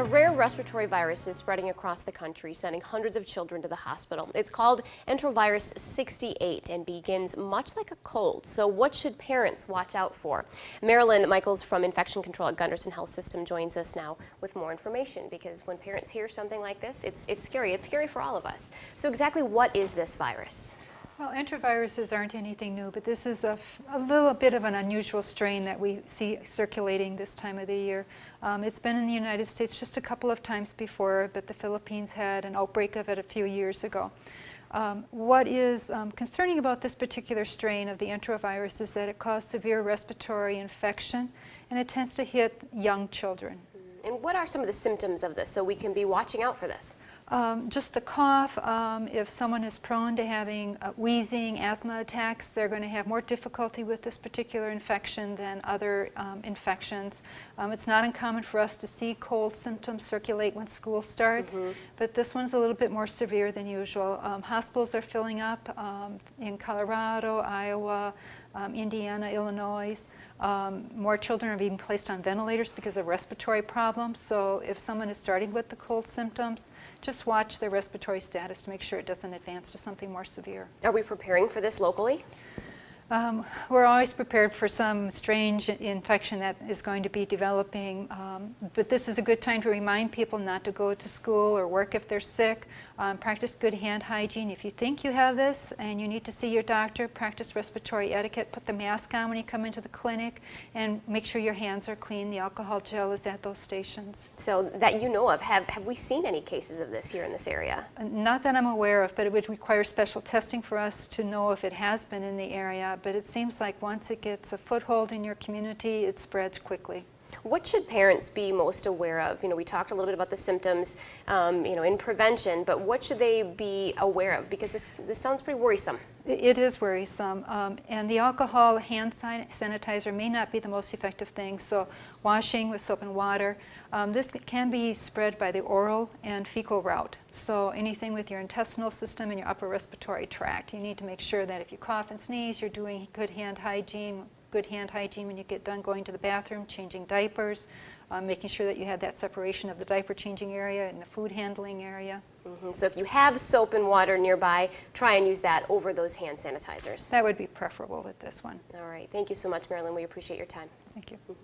A rare respiratory virus is spreading across the country, sending hundreds of children to the hospital. It's called Enterovirus 68 and begins much like a cold. So what should parents watch out for? Marilyn Michaels from Infection Control at Gunderson Health System joins us now with more information, because when parents hear something like this, it's scary. It's scary for all of us. So exactly what is this virus? Well, enteroviruses aren't anything new, but this is a little bit of an unusual strain that we see circulating this time of the year. It's been in the United States just a couple of times before, but the Philippines had an outbreak of it a few years ago. What is concerning about this particular strain of the enterovirus is that it causes severe respiratory infection, and it tends to hit young children. And what are some of the symptoms of this, so we can be watching out for this? Just the cough. If someone is prone to having wheezing, asthma attacks, they're going to have more difficulty with this particular infection than other infections. It's not uncommon for us to see cold symptoms circulate when school starts, but this one's a little bit more severe than usual. Hospitals are filling up in Colorado, Iowa, Indiana, Illinois. More children are being placed on ventilators because of respiratory problems. So if someone is starting with the cold symptoms, just watch their respiratory status to make sure it doesn't advance to something more severe. Are we preparing for this locally? We're always prepared for some strange infection that is going to be developing, but this is a good time to remind people not to go to school or work if they're sick. Practice good hand hygiene. If you think you have this and you need to see your doctor, practice respiratory etiquette. Put the mask on when you come into the clinic, and make sure your hands are clean. The alcohol gel is at those stations. So that you know of, have we seen any cases of this here in this area? Not that I'm aware of, but it would require special testing for us to know if it has been in the area. But it seems like once it gets a foothold in your community, it spreads quickly. What should parents be most aware of? You know, we talked a little bit about the symptoms, in prevention, but what should they be aware of? Because this sounds pretty worrisome. It is worrisome, and the alcohol hand sanitizer may not be the most effective thing, so washing with soap and water. This can be spread by the oral and fecal route, so anything with your intestinal system and your upper respiratory tract. You need to make sure that if you cough and sneeze, you're doing good hand hygiene when you get done going to the bathroom, changing diapers, making sure that you have that separation of the diaper changing area and the food handling area. So if you have soap and water nearby, try and use that over those hand sanitizers. That would be preferable with this one. All right. Thank you so much, Marilyn. We appreciate your time. Thank you.